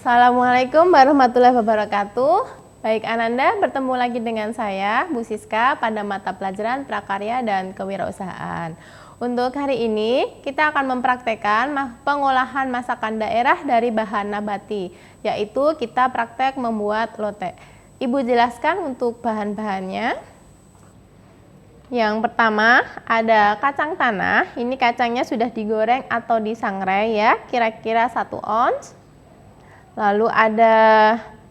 Assalamualaikum warahmatullahi wabarakatuh. Baik Ananda, bertemu lagi dengan saya, Bu Siska, pada mata pelajaran Prakarya dan Kewirausahaan. Untuk hari ini, kita akan mempraktekkan pengolahan masakan daerah dari bahan nabati, yaitu kita praktek membuat lotek. Ibu jelaskan untuk bahan-bahannya. Yang pertama, ada kacang tanah. Ini kacangnya sudah digoreng atau disangrai ya, kira-kira 1 ons. Lalu ada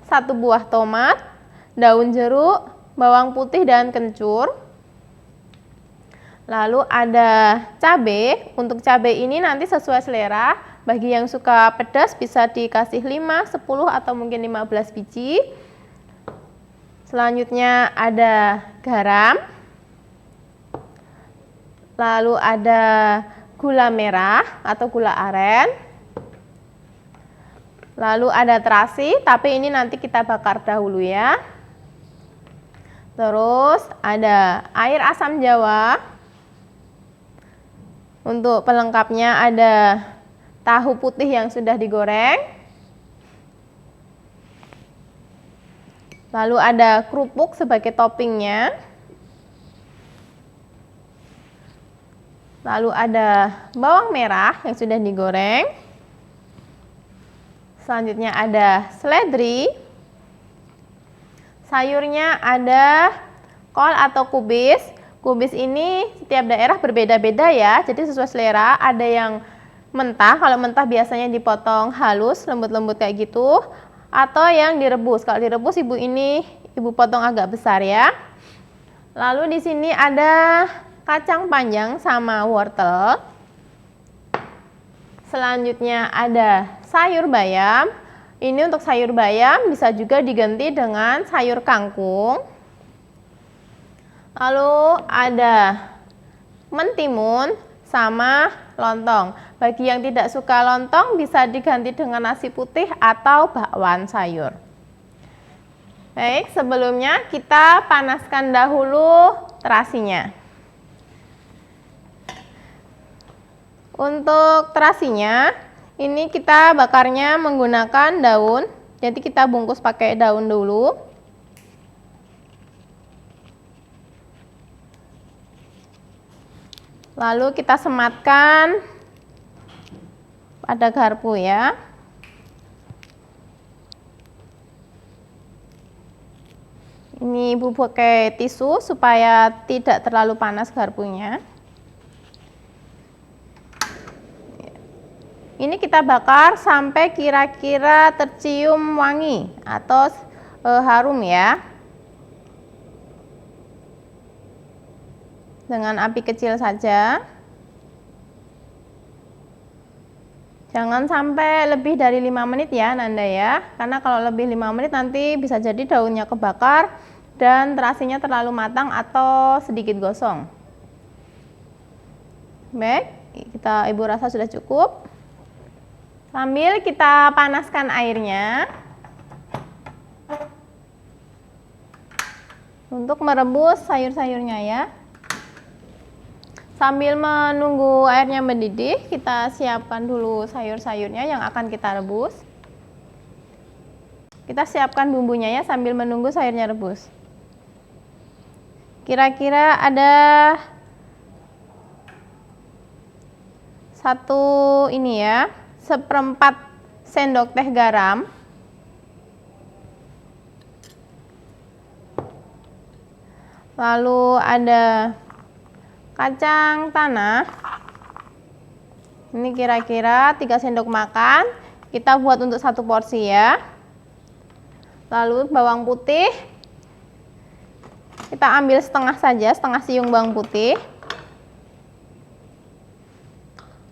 1 buah tomat, daun jeruk, bawang putih dan kencur. Lalu ada cabai. Untuk cabai ini nanti sesuai selera. Bagi yang suka pedas bisa dikasih 5, 10 atau mungkin 15 biji. Selanjutnya ada garam. Lalu ada gula merah atau gula aren. Lalu ada terasi, tapi ini nanti kita bakar dahulu ya. Terus ada air asam jawa. Untuk pelengkapnya ada tahu putih yang sudah digoreng. Lalu ada kerupuk sebagai toppingnya. Lalu ada bawang merah yang sudah digoreng. Selanjutnya ada seledri. Sayurnya ada kol atau kubis. Kubis ini setiap daerah berbeda-beda ya, jadi sesuai selera. Ada yang mentah, kalau mentah biasanya dipotong halus, lembut-lembut kayak gitu. Atau yang direbus. Kalau direbus ibu potong agak besar ya. Lalu di sini ada kacang panjang sama wortel. Selanjutnya ada sayur bayam. Ini untuk sayur bayam bisa juga diganti dengan sayur kangkung. Lalu ada mentimun sama lontong. Bagi yang tidak suka lontong bisa diganti dengan nasi putih atau bakwan sayur. Baik, sebelumnya kita panaskan dahulu terasinya. Untuk terasinya, ini kita bakarnya menggunakan daun. Jadi kita bungkus pakai daun dulu. Lalu kita sematkan pada garpu ya. Ini ibu pakai tisu supaya tidak terlalu panas garpunya. Ini kita bakar sampai kira-kira tercium wangi atau harum ya. Dengan api kecil saja. Jangan sampai lebih dari 5 menit ya Nanda ya. Karena kalau lebih 5 menit nanti bisa jadi daunnya kebakar dan terasinya terlalu matang atau sedikit gosong. Baik, ibu rasa sudah cukup. Sambil kita panaskan airnya untuk merebus sayur-sayurnya ya. Sambil menunggu airnya mendidih, kita siapkan dulu sayur-sayurnya yang akan kita rebus. Kita siapkan bumbunya ya sambil menunggu sayurnya rebus. Kira-kira ada 1/4 sendok teh garam. Lalu ada kacang tanah. Ini kira-kira 3 sendok makan. Kita buat untuk 1 porsi ya. Lalu bawang putih. Kita ambil setengah saja, setengah siung bawang putih.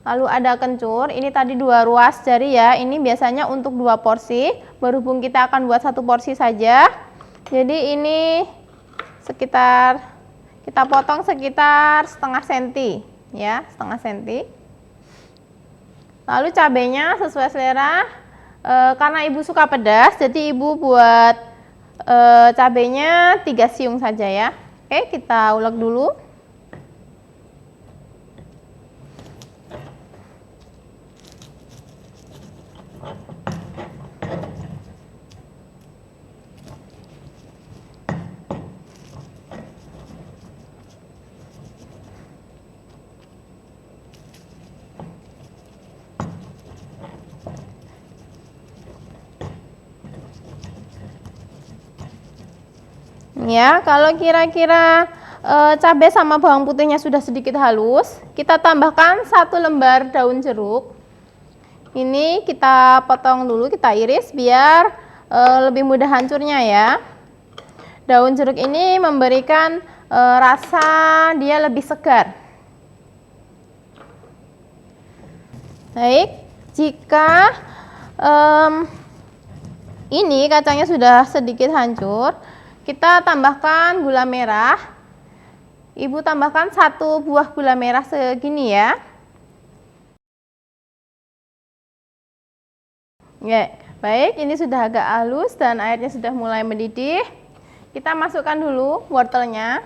Lalu ada kencur, ini tadi 2 ruas jari ya, ini biasanya untuk 2 porsi, berhubung kita akan buat 1 porsi saja. Jadi ini kita potong sekitar setengah senti ya, setengah senti. Lalu cabenya sesuai selera, karena ibu suka pedas, jadi ibu buat cabenya 3 siung saja ya. Oke, kita ulek dulu. Ya, kalau kira-kira cabai sama bawang putihnya sudah sedikit halus, kita tambahkan 1 lembar daun jeruk. Ini kita potong dulu, kita iris biar lebih mudah hancurnya ya. Daun jeruk ini memberikan rasa dia lebih segar. Baik, jika ini kacangnya sudah sedikit hancur, kita tambahkan gula merah. Ibu tambahkan 1 buah gula merah segini ya. Ya, baik, ini sudah agak halus dan airnya sudah mulai mendidih. Kita masukkan dulu wortelnya.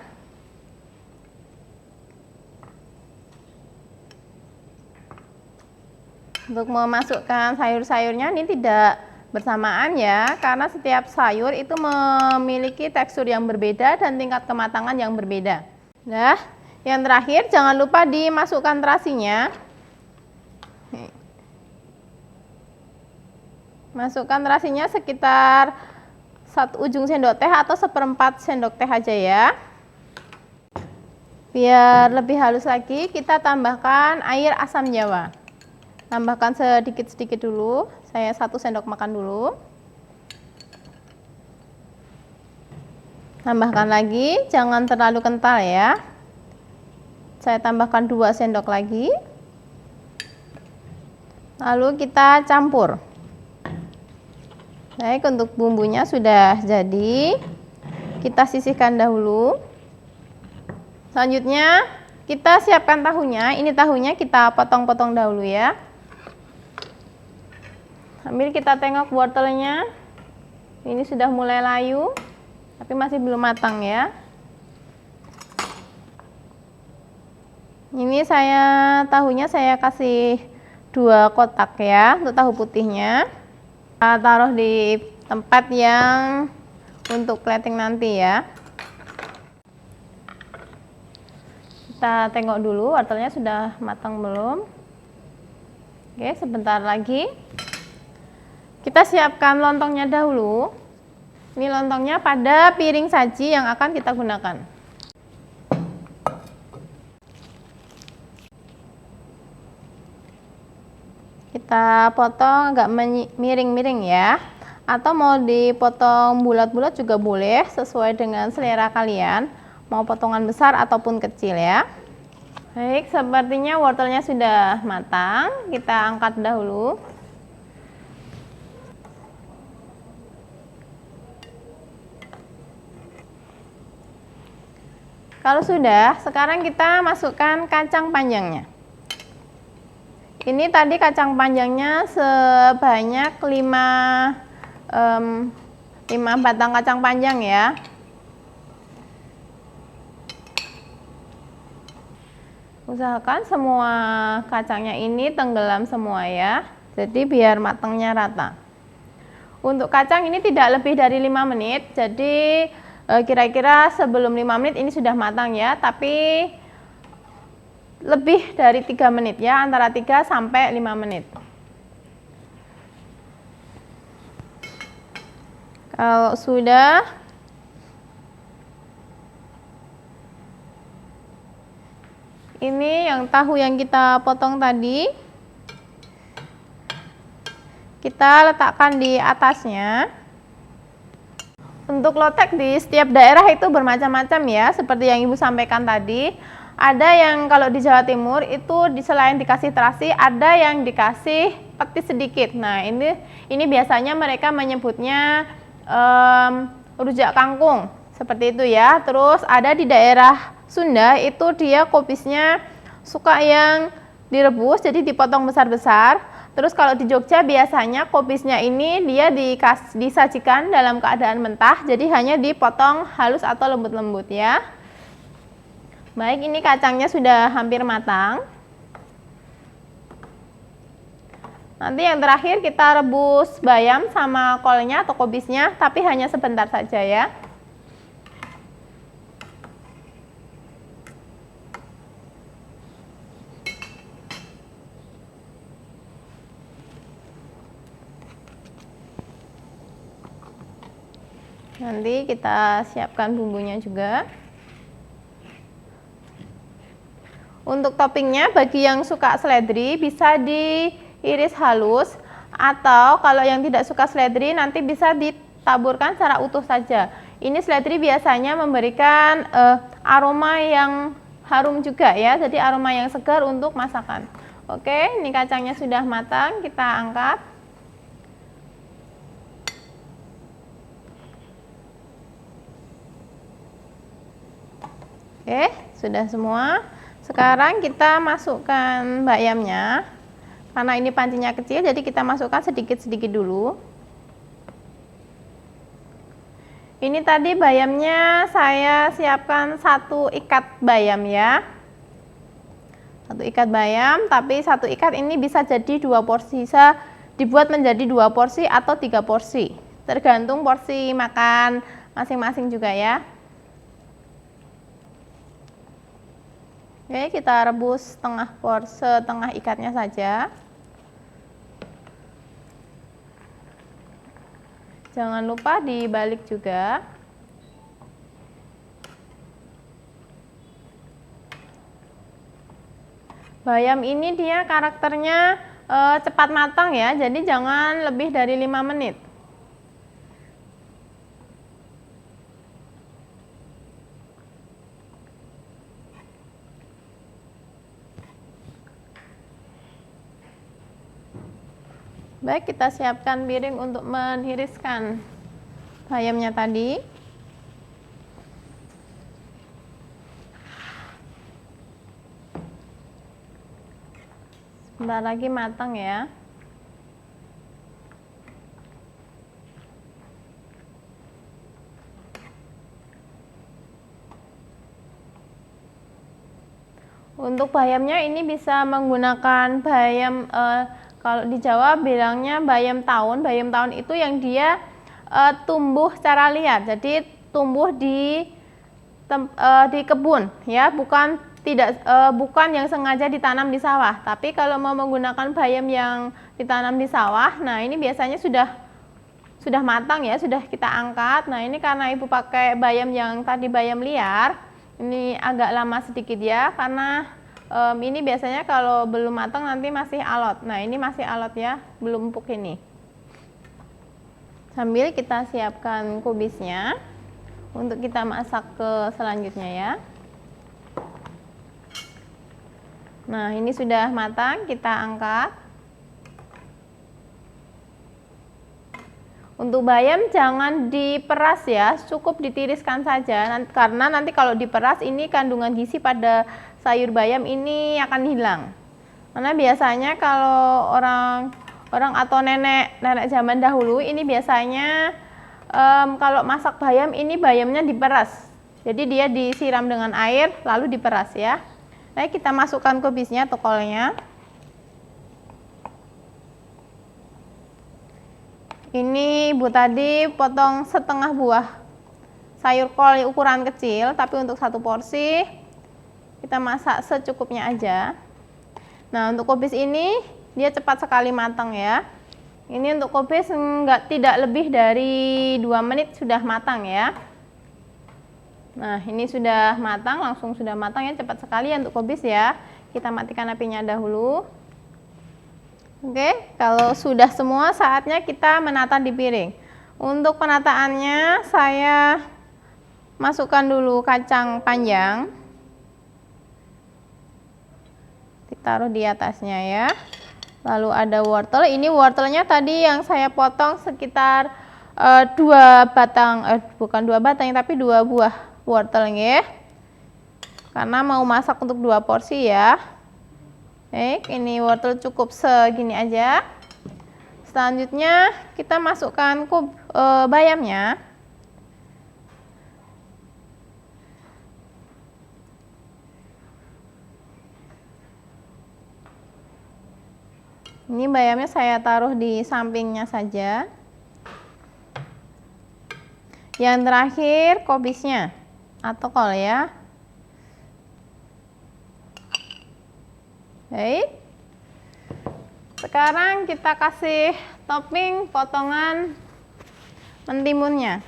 Untuk memasukkan sayur-sayurnya ini tidak bersamaan ya, karena setiap sayur itu memiliki tekstur yang berbeda dan tingkat kematangan yang berbeda. Nah, yang terakhir jangan lupa dimasukkan terasinya. Masukkan terasinya sekitar 1 ujung sendok teh atau 1/4 sendok teh aja ya. Biar lebih halus lagi, kita tambahkan air asam jawa. Tambahkan sedikit-sedikit dulu, saya 1 sendok makan dulu. Tambahkan lagi, jangan terlalu kental ya. Saya tambahkan 2 sendok lagi. Lalu kita campur. Baik, untuk bumbunya sudah jadi. Kita sisihkan dahulu. Selanjutnya, kita siapkan tahunya. Ini tahunya kita potong-potong dahulu ya. Sambil kita tengok wortelnya, ini sudah mulai layu, tapi masih belum matang ya. Ini tahunya saya kasih 2 kotak ya, untuk tahu putihnya. Kita taruh di tempat yang untuk plating nanti ya. Kita tengok dulu wortelnya sudah matang belum. Oke, sebentar lagi. Kita siapkan lontongnya dahulu. Ini lontongnya pada piring saji yang akan kita gunakan. Kita potong agak miring-miring ya. Atau mau dipotong bulat-bulat juga boleh, sesuai dengan selera kalian. Mau potongan besar ataupun kecil ya. Baik, sepertinya wortelnya sudah matang. Kita angkat dahulu. Kalau sudah, sekarang kita masukkan kacang panjangnya. Ini tadi kacang panjangnya sebanyak 5 batang kacang panjang ya. Usahakan semua kacangnya ini tenggelam semua ya. Jadi biar matangnya rata. Untuk kacang ini tidak lebih dari 5 menit. Jadi kira-kira sebelum 5 menit ini sudah matang ya, tapi lebih dari 3 menit ya, antara 3 sampai 5 menit. Kalau sudah, ini yang tahu yang kita potong tadi, kita letakkan di atasnya. Untuk lotek di setiap daerah itu bermacam-macam ya, seperti yang Ibu sampaikan tadi. Ada yang kalau di Jawa Timur itu selain dikasih terasi, ada yang dikasih peti sedikit. Nah, ini biasanya mereka menyebutnya rujak kangkung, seperti itu ya. Terus ada di daerah Sunda itu dia kopisnya suka yang direbus, jadi dipotong besar-besar. Terus kalau di Jogja biasanya kopisnya ini dia disajikan dalam keadaan mentah, jadi hanya dipotong halus atau lembut-lembut ya. Baik, ini kacangnya sudah hampir matang. Nanti yang terakhir kita rebus bayam sama kolnya atau kobisnya, tapi hanya sebentar saja ya. Nanti kita siapkan bumbunya juga. Untuk toppingnya, bagi yang suka seledri bisa diiris halus, atau kalau yang tidak suka seledri nanti bisa ditaburkan secara utuh saja. Ini seledri biasanya memberikan aroma yang harum juga ya, jadi aroma yang segar untuk masakan. Oke, ini kacangnya sudah matang, kita angkat. Oke, sudah semua. Sekarang kita masukkan bayamnya. Karena ini pancinya kecil, jadi kita masukkan sedikit-sedikit dulu. Ini tadi bayamnya saya siapkan 1 ikat bayam ya. 1 ikat bayam, tapi 1 ikat ini bisa jadi 2 porsi. Bisa dibuat menjadi 2 porsi atau 3 porsi. Tergantung porsi makan masing-masing juga ya. Oke, kita rebus setengah ikatnya saja. Jangan lupa dibalik juga. Bayam ini dia karakternya cepat matang ya, jadi jangan lebih dari 5 menit. Baik, kita siapkan piring untuk meniriskan bayamnya tadi. Sebentar lagi matang ya. Untuk bayamnya ini bisa menggunakan bayam kalau di Jawa bilangnya bayam tahun. Bayam tahun itu yang dia tumbuh secara liar, jadi tumbuh di kebun ya, bukan yang sengaja ditanam di sawah. Tapi kalau mau menggunakan bayam yang ditanam di sawah, nah ini biasanya sudah matang ya, sudah kita angkat. Nah ini karena ibu pakai bayam yang tadi bayam liar, ini agak lama sedikit ya, karena ini biasanya kalau belum matang nanti masih alot. Nah ini masih alot ya, belum empuk ini. Sambil kita siapkan kubisnya untuk kita masak ke selanjutnya ya. Nah ini sudah matang, kita angkat. Untuk bayam jangan diperas ya, cukup ditiriskan saja, karena nanti kalau diperas ini kandungan gizi pada sayur bayam ini akan hilang. Karena biasanya kalau orang atau nenek zaman dahulu ini biasanya kalau masak bayam ini bayamnya diperas. Jadi dia disiram dengan air lalu diperas ya. Nah, kita masukkan kubisnya atau kolnya. Ini ibu tadi potong setengah buah sayur kol ukuran kecil, tapi untuk 1 porsi kita masak secukupnya aja. Nah untuk kubis ini dia cepat sekali matang ya. Ini untuk kubis tidak lebih dari 2 menit sudah matang ya. Nah ini sudah matang, langsung sudah matang ya, cepat sekali ya untuk kubis ya. Kita matikan apinya dahulu. Oke, kalau sudah semua saatnya kita menata di piring. Untuk penataannya saya masukkan dulu kacang panjang. Ditaruh di atasnya ya. Lalu ada wortel. Ini wortelnya tadi yang saya potong sekitar 2 batang, bukan 2 batang tapi 2 buah wortel ya. Karena mau masak untuk 2 porsi ya. Ini wortel cukup segini aja. Selanjutnya kita masukkan bayamnya. Ini bayamnya saya taruh di sampingnya saja. Yang terakhir kubisnya atau kol ya. Baik. Sekarang kita kasih topping potongan mentimunnya.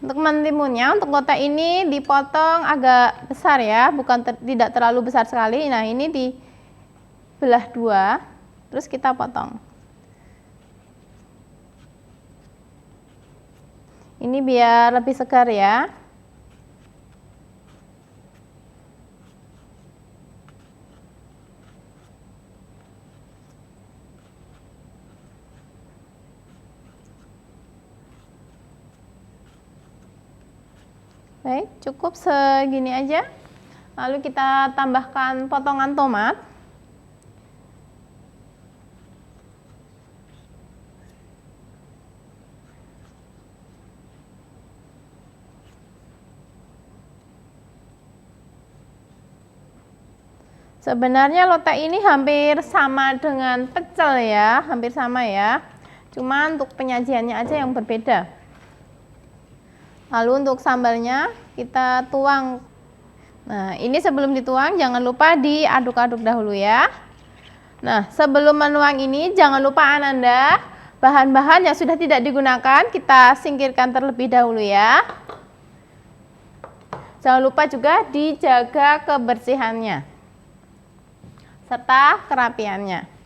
Untuk mentimunnya, untuk lotek ini dipotong agak besar ya, bukan tidak terlalu besar sekali. Nah, ini dibelah dua, terus kita potong. Ini biar lebih segar ya. Baik, cukup segini aja. Lalu kita tambahkan potongan tomat. Sebenarnya lotek ini hampir sama dengan pecel ya, hampir sama ya. Cuma untuk penyajiannya aja yang berbeda. Lalu untuk sambalnya kita tuang. Nah, ini sebelum dituang jangan lupa diaduk-aduk dahulu ya. Nah, sebelum menuang ini jangan lupa Ananda, bahan-bahan yang sudah tidak digunakan kita singkirkan terlebih dahulu ya. Jangan lupa juga dijaga kebersihannya serta kerapiannya.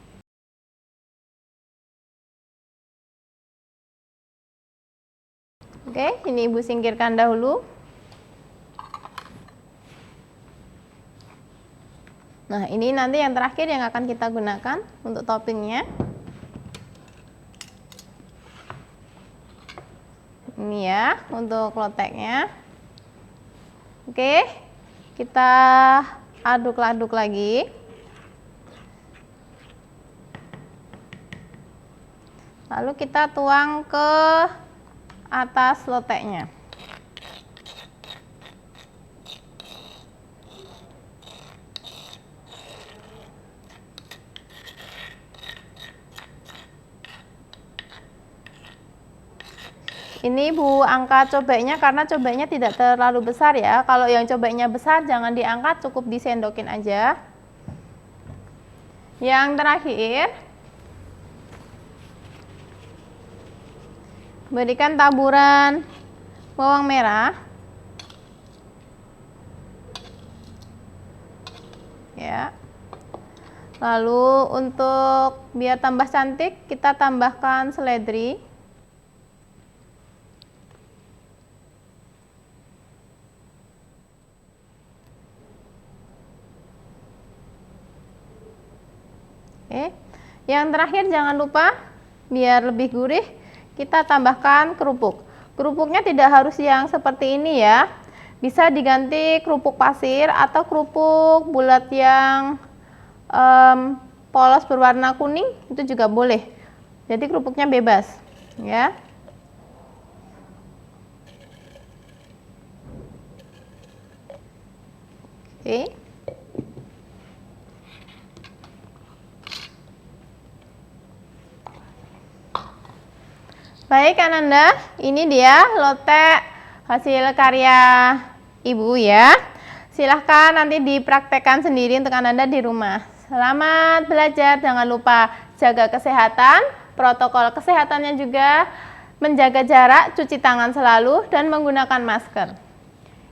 Oke, ini Ibu singkirkan dahulu. Nah, ini nanti yang terakhir yang akan kita gunakan untuk toppingnya. Ini ya, untuk loteknya. Oke, kita aduk-aduk lagi. Lalu kita tuang ke atas loteknya. Ini Bu angkat cobeknya karena cobeknya tidak terlalu besar ya. Kalau yang cobeknya besar jangan diangkat, cukup disendokin aja. Yang terakhir, berikan taburan bawang merah ya. Lalu untuk biar tambah cantik kita tambahkan seledri. Oke. Yang terakhir jangan lupa biar lebih gurih kita tambahkan kerupuk. Kerupuknya tidak harus yang seperti ini ya. Bisa diganti kerupuk pasir atau kerupuk bulat yang polos berwarna kuning, itu juga boleh. Jadi kerupuknya bebas ya. Oke. Baik Ananda, ini dia lotek hasil karya Ibu ya. Silahkan nanti dipraktekkan sendiri untuk Ananda di rumah. Selamat belajar, jangan lupa jaga kesehatan, protokol kesehatannya juga, menjaga jarak, cuci tangan selalu, dan menggunakan masker.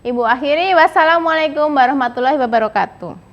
Ibu akhiri, wassalamualaikum warahmatullahi wabarakatuh.